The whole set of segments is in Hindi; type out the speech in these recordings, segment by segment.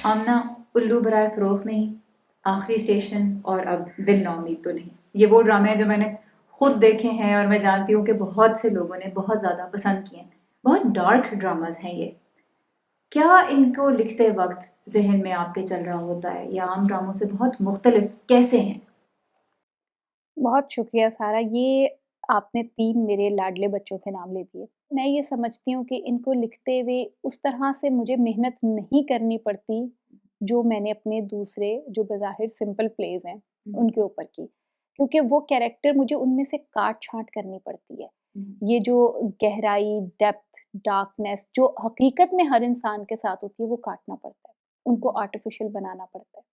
आमना, उल्लू बराए फ़रोख्त नहीं, आखिरी स्टेशन और अब दिल नाउमीद तो नहीं। ये वो ड्रामे हैं जो मैंने खुद देखे हैं और मैं जानती हूँ कि बहुत से लोगों ने बहुत ज़्यादा पसंद किए हैं। बहुत डार्क ड्रामास हैं ये। क्या इनको लिखते वक्त जहन में आपके चल रहा होता है या आम ड्रामों से बहुत मुख्तलिफ कैसे हैं? बहुत शुक्रिया सारा। ये आपने 3 मेरे लाडले बच्चों के नाम ले दिए। मैं ये समझती हूँ कि इनको लिखते हुए उस तरह से मुझे मेहनत नहीं करनी पड़ती, जो मैंने अपने दूसरे जो बज़ाहिर सिंपल प्लेज़ हैं, हम्म, उनके ऊपर की। क्योंकि वो कैरेक्टर मुझे उनमें से काट-छाँट करनी पड़ती है। हम्म, ये जो गहराई, डेप्थ, डार्कनेस जो हकीकत में हर इंसान के साथ होती है, वो काटना पड़ता है। उनको हम्म, आर्टिफ़िशियल बनाना पड़ता है,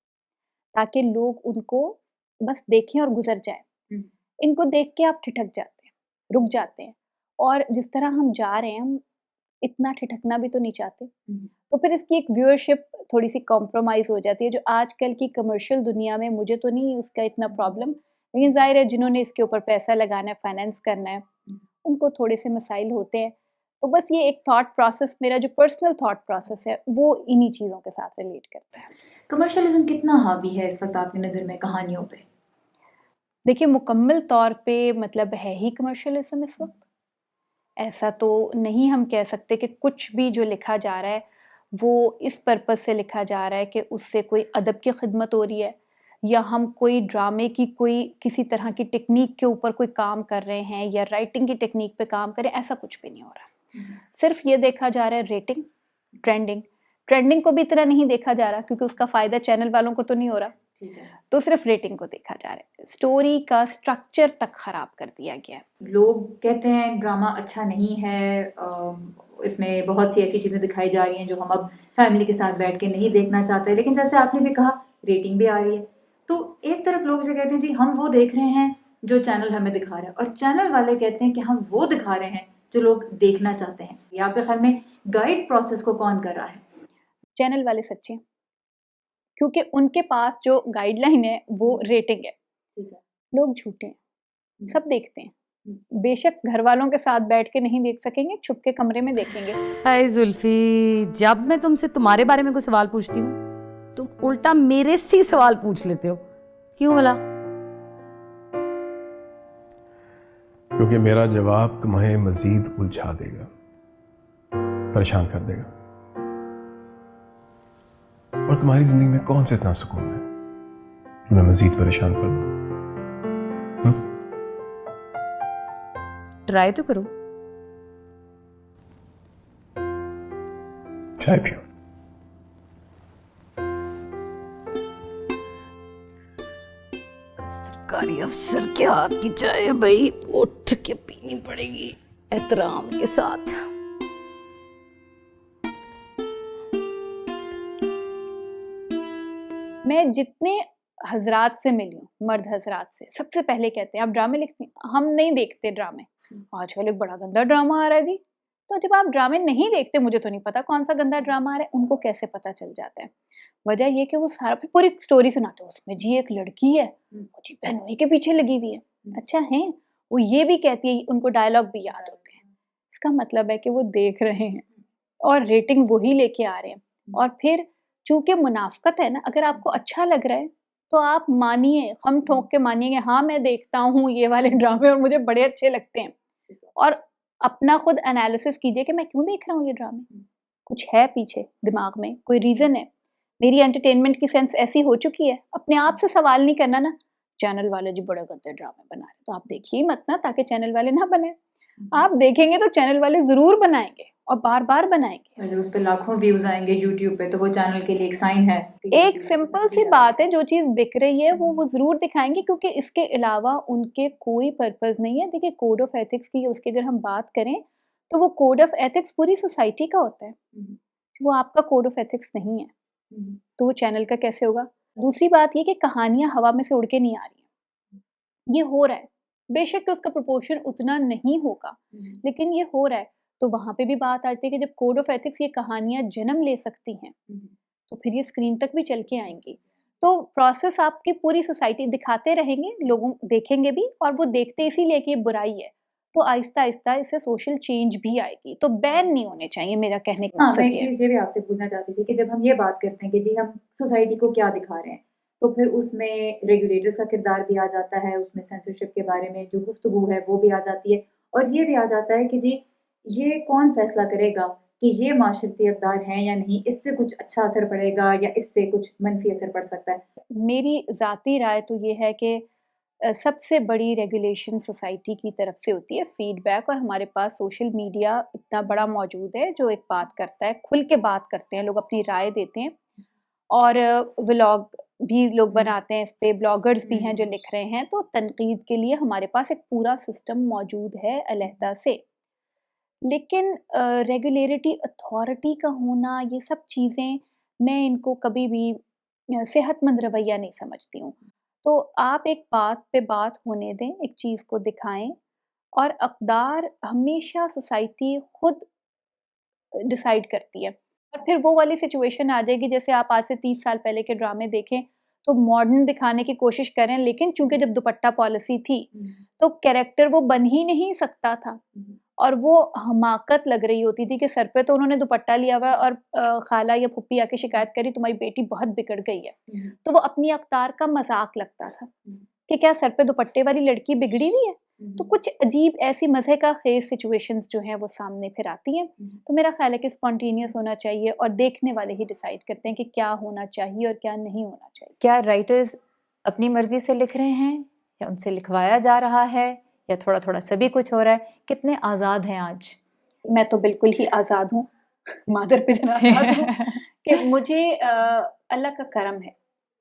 ताकि लोग उनको बस देखें और गुज़र जाएँ। हम्म, इनको देख के आप ठिठक जाते हैं, रुक जाते हैं और जिस तरह हम जा रहे हैं, हम इतना ठिठकना भी तो नहीं चाहते। हम्म, तो फिर इसकी एक व्यूअरशिप थोड़ी-सी कॉम्प्रोमाइज़ हो जाती है, जो आजकल की कमर्शियल दुनिया में मुझे तो नहीं उसका इतना प्रॉब्लम, लेकिन ज़ाहिर है जिन्होंने इसके ऊपर पैसा लगाना है, फाइनेंस करना है, हम्म। उनको थोड़े-से मसाइल होते हैं। तो बस ये एक थॉट प्रोसेस मेरा जो पर्सनल थॉट प्रोसेस है, वो इन्हीं चीज़ों के साथ रिलेट करता है। कमर्शियलिज्म कितना हावी है इस वक्त आपकी नज़र में कहानियों पे? देखिए, मुकम्मल तौर पे मतलब है ही कमर्शियलिज़्म इस वक़्त। ऐसा तो नहीं हम कह सकते कि कुछ भी जो लिखा जा रहा है, वो इस पर्पज़ से लिखा जा रहा है कि उससे कोई अदब की खिदमत हो रही है या हम कोई ड्रामे की कोई किसी तरह की टेक्नीक के ऊपर कोई काम कर रहे हैं या राइटिंग की टेक्नीक पे काम कर रहे हैं, ऐसा कुछ भी नहीं हो रहा। हम्म, सिर्फ़ ये देखा जा रहा है रेटिंग, ट्रेंडिंग। ट्रेंडिंग को भी इतना नहीं देखा जा रहा क्योंकि उसका फ़ायदा चैनल वालों को तो नहीं हो रहा। ठीक है। तो सिर्फ़ रेटिंग को देखा जा रहा है। स्टोरी का स्ट्रक्चर तक ख़राब कर दिया गया है। लोग कहते हैं ड्रामा अच्छा नहीं है, इसमें बहुत सी ऐसी चीज़ें दिखाई जा रही हैं जो हम अब फैमिली के साथ बैठ के नहीं देखना चाहते, लेकिन जैसे आपने भी कहा रेटिंग भी आ रही है। तो एक तरफ लोग जो कहते हैं जी हम वो देख रहे हैं जो चैनल हमें दिखा रहा है और चैनल वाले कहते हैं कि हम वो दिखा रहे हैं जो लोग देखना चाहते हैं। ये आपके ख्याल में गाइड प्रोसेस को कौन कर रहा है? चैनल वाले सच्चे हैं। क्योंकि उनके पास जो गाइडलाइन है वो हम्म, रेटिंग है। ठीक है। लोग झूठे हैं, हम्म, सब देखते हैं। हम्म। बेशक घरवालों के साथ बैठ के नहीं देख सकेंगे, छुप के कमरे में देखेंगे। हाय जुल्फी, जब मैं तुमसे तुम्हारे बारे में कोई सवाल पूछती हूँ तुम उल्टा मेरे से ही सवाल पूछ लेते हो। क्यों भला? क्योंकि मेरा जवाब तुम्हें मजीद उलझा देगा, परेशान कर देगा। और तुम्हारी जिंदगी में कौन सा इतना सुकून है कि मैं मजीद परेशान कर दूं? ट्राई तो करो। चाय पियो। सरकारी अफसर के हाथ की चाय भाई उठ के पीनी पड़ेगी एहतराम के साथ। मैं जितने हज़रात से मिली हूँ, मर्द हज़रात से, सबसे पहले कहते हैं, "आप ड्रामे लिखती हैं?" हम नहीं देखते ड्रामे। आजकल एक बड़ा गंदा ड्रामा आ रहा है जी। तो जब आप ड्रामे नहीं देखते, मुझे तो नहीं पता कौन-सा गंदा ड्रामा आ रहा है, उनको कैसे पता चल जाता है? वजह ये कि वो सारा फिर पूरी स्टोरी सुनाते हैं, उसमें जी एक लड़की है, वो जी बहनोई के पीछे लगी हुई है। अच्छा है? वो ये भी कहती है, उनको डायलॉग भी याद होते हैं। इसका मतलब है कि वो देख रहे हैं और रेटिंग वही लेके आ रहे हैं और फिर चूँकि मुनाफ़्क़त है ना, अगर आपको अच्छा लग रहा है, तो आप मानिए, खम ठोक के मानिए कि हाँ, मैं देखता हूँ ये वाले ड्रामे और मुझे बड़े अच्छे लगते हैं और अपना खुद एनालिसिस कीजिए कि मैं क्यों देख रहा हूँ ये ड्रामे? कुछ है पीछे दिमाग में, कोई रीज़न है। मेरी एंटरटेनमेंट की सेंस ऐसी हो चुकी है, अपने आप से सवाल नहीं करना ना, चैनल वाले जी बड़े गंदे ड्रामे बना रहे हैं, तो आप देखिए ही मत ना ताकि चैनल वाले ना बनाएँ। आप देखेंगे तो चैनल वाले ज़रूर बनाएँगे और बार-बार बनाएँगे। और जब उस पे लाखों व्यूज आएंगे यूट्यूब पे तो वो चैनल के लिए एक साइन है कि ये एक चीज़ सिंपल सही सी जा रही बात है, जो चीज़ बिक रही है है। वो ज़रूर दिखाएँगे क्योंकि इसके अलावा उनके कोई पर्पज़ नहीं है। देखिए कोड ऑफ एथिक्स की उसकी अगर हम बात करें, तो वो कोड ऑफ एथिक्स पूरी सोसाइटी का होता है। हुँ, वो आपका कोड ऑफ एथिक्स नहीं है, हुँ, तो वो चैनल का कैसे होगा? दूसरी बात ये कि कहानियाँ हवा में से उड़ के नहीं आ रही हैं, ये हो रहा है। बेशक उसका प्रोपोर्शन उतना नहीं होगा, हुँ, लेकिन ये हो रहा है। तो वहाँ पे भी बात आती है कि जब कोड ऑफ एथिक्स ये कहानियाँ जन्म ले सकती हैं, हुँ, तो फिर ये स्क्रीन तक भी चल के आएँगी। तो प्रोसेस आपकी पूरी सोसाइटी दिखाते रहेंगे, लोगों देखेंगे भी और वो देखते इसीलिए कि ये बुराई है। तो आहिस्ता आहिस्ता इससे सोशल चेंज भी आएगी। तो बैन नहीं होने चाहिए, मेरा कहने का हाँ, मैं मकसद एक ये है। चीज़ ये भी आपसे पूछना चाहती थी कि जब हम ये बात करते हैं कि जी हम सोसाइटी को क्या दिखा रहे हैं, तो फिर उसमें रेगुलेटर्स का किरदार भी आ जाता है, उसमें सेंसरशिप के बारे में जो गुफ्तगू है वो भी आ जाती है और ये भी आ जाता है कि जी ये कौन फैसला करेगा कि ये माशरती इक़दार हैं या नहीं, इससे कुछ अच्छा असर पड़ेगा या इससे कुछ मनफ़ी असर पड़ सकता है। मेरी ज़ाती राय तो ये है कि सबसे बड़ी रेगुलेशन सोसाइटी की तरफ से होती है, फीडबैक। और हमारे पास सोशल मीडिया इतना बड़ा मौजूद है जो एक बात करता है, खुल के बात करते हैं, लोग अपनी राय देते हैं और व्लॉग भी लोग बनाते हैं इस पे, ब्लॉगर्स भी हैं जो लिख रहे हैं। तो तनकीद के लिए हमारे पास एक पूरा सिस्टम मौजूद है अलहदा से। लेकिन रेगुलेटरी अथॉरिटी का होना, ये सब चीज़ें मैं इनको कभी भी सेहतमंद रवैया नहीं समझती हूँ। तो आप एक बात पे बात होने दें, एक चीज़ को दिखाएँ और अक़दार हमेशा सोसाइटी खुद डिसाइड करती है। और फिर वो वाली सिचुएशन आ जाएगी जैसे आप आज से 30 साल पहले के ड्रामे देखें, तो मॉडर्न दिखाने की कोशिश करें, लेकिन चूँकि जब दुपट्टा पॉलिसी थी, तो कैरेक्टर वो बन ही नहीं सकता था। और वो हमाकत लग रही होती थी कि सर पे तो उन्होंने दुपट्टा लिया हुआ है और खाला या फूफी आके शिकायत करी तुम्हारी बेटी बहुत बिगड़ गई है। तो वो अपनी अवतार का मज़ाक लगता था कि क्या सर पे दुपट्टे वाली लड़की बिगड़ी हुई है? तो कुछ अजीब ऐसी मज़े का ख़ेज़ सिचुएशंस जो हैं वो सामने फिर आती हैं। तो मेरा ख़्याल है कि स्पॉन्टेनियस होना चाहिए और देखने वाले ही डिसाइड करते हैं कि क्या होना चाहिए और क्या नहीं होना चाहिए। क्या राइटर्स अपनी मर्ज़ी से लिख रहे हैं या उनसे लिखवाया जा रहा है या थोड़ा-थोड़ा सभी कुछ हो रहा है? कितने आज़ाद हैं आज? मैं तो बिल्कुल ही आज़ाद हूँ, मादर पे जना आज़ाद हूँ कि मुझे अल्लाह का करम है।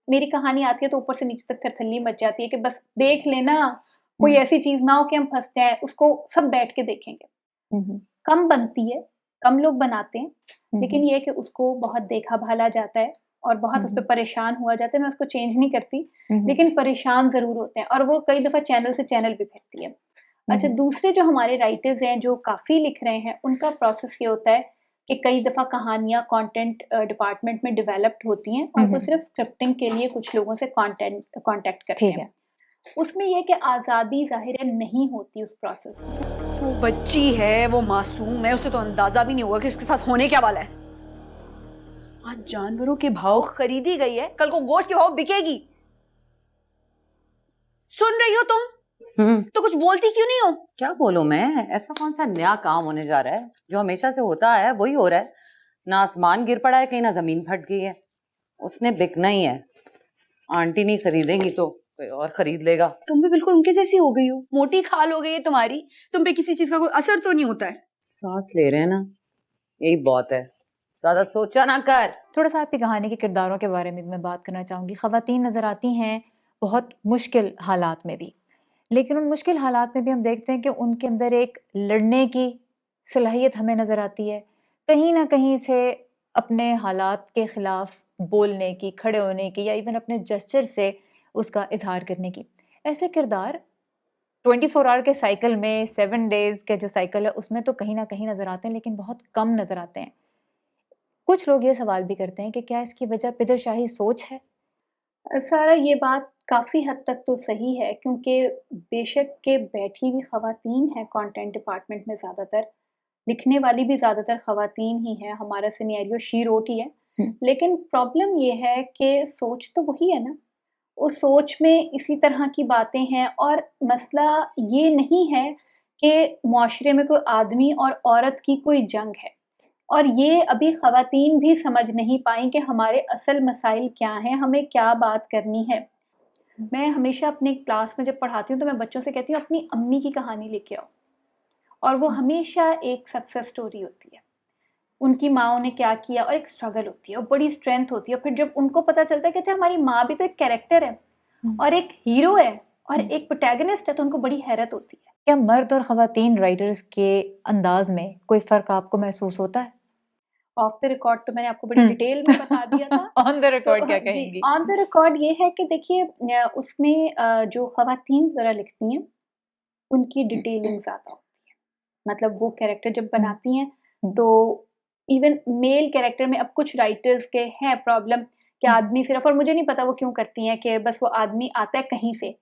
मेरी कहानी आती है तो ऊपर से नीचे तक थरथल्ली मच जाती है कि बस देख लेना, कोई ऐसी चीज़ ना हो कि हम फँस जाएँ, उसको सब बैठ के देखेंगे। कम बनती है, कम लोग बनाते हैं, लेकिन ये है कि उसको बहुत देखा-भाला जाता है और बहुत उस पे परेशान हुआ जाता है। मैं उसको चेंज नहीं करती, लेकिन परेशान ज़रूर होते हैं और वो कई दफ़ा चैनल से चैनल भी फिरती है। अच्छा, दूसरे जो हमारे राइटर्स हैं जो काफ़ी लिख रहे हैं, उनका प्रोसेस ये होता है कि कई दफ़ा कहानियाँ कंटेंट डिपार्टमेंट में डेवलप्ड होती हैं और वो सिर्फ स्क्रिप्टिंग के लिए कुछ लोगों से कांटेक्ट करते हैं। उसमें ये है कि आज़ादी ज़ाहिर है नहीं होती उस प्रोसेस में। वो बच्ची है, वो मासूम है, उसे तो अंदाजा भी नहीं होगा कि उसके साथ होने क्या वाला है। आज जानवरों के भाव खरीदी गई है, कल को गोश्त के भाव बिकेगी। सुन रही हो तुम? तो कुछ बोलती क्यों नहीं हो? क्या बोलूं मैं? ऐसा कौन सा नया काम होने जा रहा है? जो हमेशा से होता है वही हो रहा है। ना आसमान गिर पड़ा है कहीं, ना जमीन फट गई है। उसने बिकना ही है। आंटी नहीं खरीदेंगी तो कोई और खरीद लेगा। तुम भी बिल्कुल उनके जैसी हो गई हो, मोटी खाल हो गई है तुम्हारी। तुम पे किसी चीज का कोई असर तो नहीं होता है। सांस ले रहे हैं ना, यही बहुत है। ज्यादा सोचा ना कर। थोड़ा सा आपकी कहानी के किरदारों के बारे में भी मैं बात करना चाहूँगी। ख़वातीन नज़र आती हैं बहुत मुश्किल हालात में भी, लेकिन उन मुश्किल हालात में भी हम देखते हैं कि उनके अंदर एक लड़ने की सलाहियत हमें नज़र आती है। कहीं न कहीं से अपने हालात के ख़िलाफ़ बोलने की, खड़े होने की या इवन अपने जेस्चर से उसका इज़हार करने की। ऐसे किरदार 24 आवर के साइकिल में 7 डेज़ के जो साइकिल है उसमें तो कहीं न कहीं नज़र आते हैं, लेकिन बहुत कम नज़र आते हैं। कुछ लोग ये सवाल भी करते हैं कि क्या इसकी वजह पिदरशाही सोच है? सारा ये बात काफ़ी हद तक तो सही है, क्योंकि बेशक के बैठी हुई ख़वातीन हैं कंटेंट डिपार्टमेंट में ज़्यादातर, लिखने वाली भी ज़्यादातर ख़वातीन ही हैं, हमारा सिनेरियो शी रोट ही है। लेकिन प्रॉब्लम ये है कि सोच तो वही है ना, उस सोच में इसी तरह की बातें हैं और मसला ये नहीं है कि मुआशरे में कोई आदमी और औरत की कोई जंग है। और ये अभी ख़वातीन भी समझ नहीं पाईं कि हमारे असल मसाइल क्या हैं, हमें क्या बात करनी है। मैं हमेशा अपनी क्लास में जब पढ़ाती हूँ तो मैं बच्चों से कहती हूँ अपनी अम्मी की कहानी लेके आओ, और वो हमेशा एक सक्सेस स्टोरी होती है। उनकी माँओं ने क्या किया और एक स्ट्रगल होती है और बड़ी स्ट्रेंथ होती है, और फिर जब उनको पता चलता है कि अच्छा हमारी माँ भी तो एक कैरेक्टर है और एक हीरो है और एक प्रोटैगनिस्ट है, तो उनको बड़ी हैरत होती है। क्या मर्द और ख़वातीन राइटर्स के अंदाज में कोई फ़र्क आपको महसूस होता है? ऑफ द रिकॉर्ड तो मैंने आपको बड़ी डिटेल में बता दिया था। ऑन द रिकॉर्ड क्या जी, कहेंगी? ऑन द रिकॉर्ड ये है कि देखिए उसमें जो ख़वातीन ज़रा लिखती हैं, उनकी डिटेलिंग ज़्यादा होती है। मतलब वो कैरेक्टर जब बनाती हैं तो इवन मेल कैरेक्टर में अब कुछ राइटर्स के हैं प्रॉब्लम कि आदमी सिर्फ, और मुझे नहीं पता वो क्यों करती हैं, कि बस वो आदमी आता है कहीं से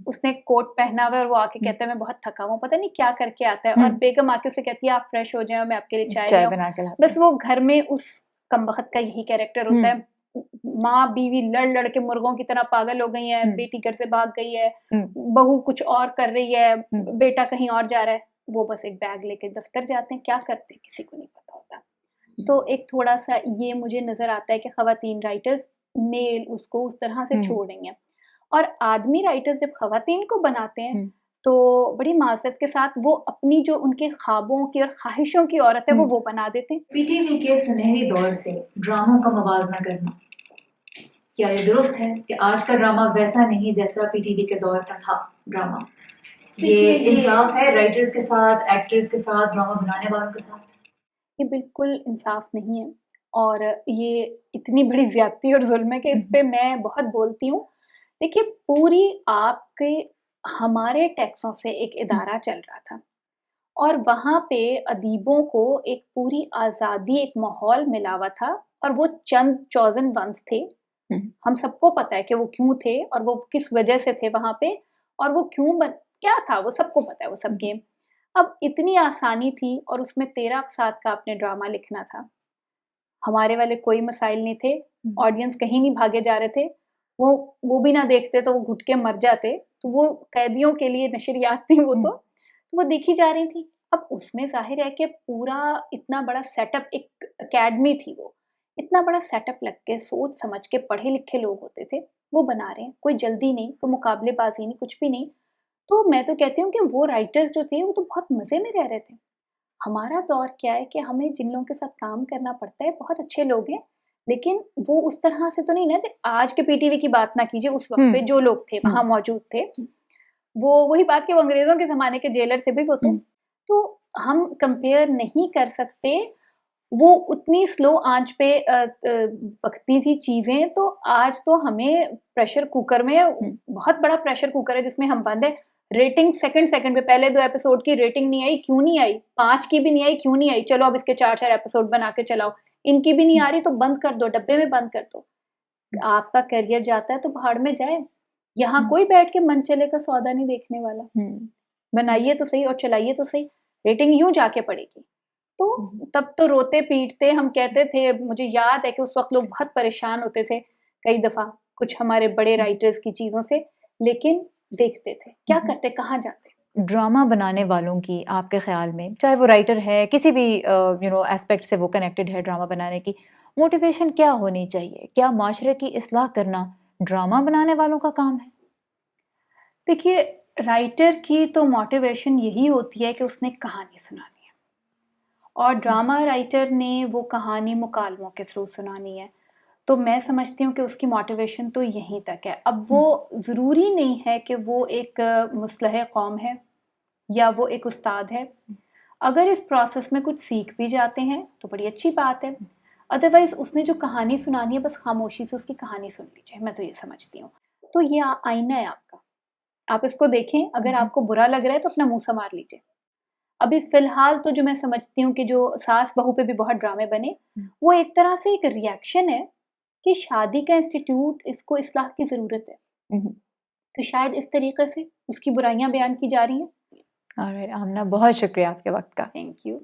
उसने कोट पहना हुआ है और वो आके कहता है मैं बहुत थका हुआ हूँ, पता नहीं क्या करके आता है, और बेगम आके उसे कहती है आप फ्रेश हो जाए और मैं आपके लिए चाय ले चाय आऊं। बना के लाते बस वो घर में उस कमबख्त का यही कैरेक्टर होता है। माँ बीवी लड़ लड़ के मुर्गों की तरह पागल हो गई है, बेटी घर से भाग गई है, बहू कुछ और कर रही है, बेटा कहीं और जा रहा है, वो बस एक बैग लेके दफ्तर जाते हैं, क्या करते हैं किसी को नहीं पता होता। तो एक थोड़ा सा ये मुझे नजर आता है कि खवातीन राइटर्स मेल उसको उस तरह से छोड़ रही हैं, और आदमी राइटर्स जब खवातीन को बनाते हैं तो बड़ी माजरत के साथ वो अपनी जो उनके ख्वाबों की और ख्वाहिशों की औरत है वो बना देते हैं। पीटीवी के सुनहरी दौर से ड्रामों का मवाजना करना, क्या ये दुरुस्त है कि आज का ड्रामा वैसा नहीं जैसा पीटीवी के दौर का था ड्रामा? ये इंसाफ है राइटर्स के साथ, एक्टर्स के साथ, ड्रामा बनाने वालों के साथ? ये बिल्कुल इंसाफ नहीं है, और ये इतनी बड़ी ज्यादती और जुल्म है कि इस पे मैं बहुत बोलती हूँ। देखिए, पूरी आपके हमारे टैक्सों से एक इदारा चल रहा था, और वहाँ पे अदीबों को एक पूरी आज़ादी, एक माहौल मिला हुआ था, और वो चंद चॉज़न वंस थे। हम सबको पता है कि वो क्यों थे और वो किस वजह से थे वहाँ पे, और वो क्यों क्या था वो सबको पता है, वो सब गेम। अब इतनी आसानी थी, और उसमें 13 साल का आपने ड्रामा लिखना था। हमारे वाले कोई मसाइल नहीं थे, ऑडियंस कहीं नहीं भागे जा रहे थे, वो भी ना देखते तो वो घुट के मर जाते, तो वो कैदियों के लिए नशरियात थी वो, तो वो देखी जा रही थी। अब उसमें जाहिर है कि पूरा इतना बड़ा सेटअप, एक एकेडमी थी वो, इतना बड़ा सेटअप लग के सोच समझ के पढ़े लिखे लोग होते थे, वो बना रहे हैं, कोई जल्दी नहीं, कोई मुकाबलेबाजी नहीं, कुछ भी नहीं। तो मैं तो कहती हूँ कि वो राइटर्स जो थे वो तो बहुत मज़े में रह रहे थे। हमारा दौर क्या है कि हमें जिन लोगों के साथ काम करना पड़ता है, बहुत अच्छे लोग हैं, लेकिन वो उस तरह से तो नहीं ना, आज के पीटीवी की बात ना कीजिए, उस वक्त पे जो लोग थे वहाँ मौजूद थे, वो वही बात कि वो अंग्रेजों के ज़माने के जेलर थे भी वो तो हम कंपेयर नहीं कर सकते। वो उतनी स्लो आंच पे पकती थी चीज़ें, तो आज तो हमें प्रेशर कुकर में, बहुत बड़ा प्रेशर कुकर है जिसमें हम बंद है। रेटिंग सेकंड पे, पहले 2 एपिसोड की रेटिंग नहीं आई, क्यों नहीं आई? 5 की भी नहीं आई, क्यों नहीं आई? चलो अब इसके 4-4 एपिसोड बना के चलाओ। इनकी भी नहीं आ रही तो बंद कर दो, डब्बे में बंद कर दो। आपका करियर जाता है तो भाड़ में जाए। यहाँ कोई बैठ के मन चले का सौदा नहीं देखने वाला। बनाइए तो सही और चलाइए तो सही, रेटिंग यूं जाके पड़ेगी। तो तब तो रोते पीटते हम कहते थे, मुझे याद है कि उस वक्त लोग बहुत परेशान होते थे कई दफ़ा कुछ हमारे बड़े राइटर्स की चीज़ों से, लेकिन देखते थे, क्या करते, कहाँ जाते। ड्रामा बनाने वालों की आपके ख्याल में, चाहे वो राइटर है, किसी भी एस्पेक्ट से वो कनेक्टेड है ड्रामा बनाने की, मोटिवेशन क्या होनी चाहिए? क्या माशरे की इस्लाह करना ड्रामा बनाने वालों का काम है? देखिए, राइटर की तो मोटिवेशन यही होती है कि उसने कहानी सुनानी है, और ड्रामा राइटर ने वो कहानी मुकालमों के थ्रू सुनानी है। तो मैं समझती हूँ कि उसकी मोटिवेशन तो यहीं तक है। अब वो ज़रूरी नहीं है कि वो एक मुस्लह कौम है या वो एक उस्ताद है। अगर इस प्रोसेस में कुछ सीख भी जाते हैं तो बड़ी अच्छी बात है, अदरवाइज़ उसने जो कहानी सुनानी है बस खामोशी से उसकी कहानी सुन लीजिए, मैं तो ये समझती हूँ। तो ये आईना है आपका, आप इसको देखें, अगर आपको बुरा लग रहा है तो अपना मुँह संवार लीजिए। अभी फ़िलहाल तो जो मैं समझती हूँ कि जो सास बहू पे भी बहुत ड्रामे बने, वो एक तरह से एक रिएक्शन है कि शादी का इंस्टीट्यूट, इसको इस्लाह की ज़रूरत है। तो शायद इस तरीके से उसकी बुराइयाँ बयान की जा रही हैं। ऑलराइट आमना, बहुत शुक्रिया आपके वक्त का। Thank you.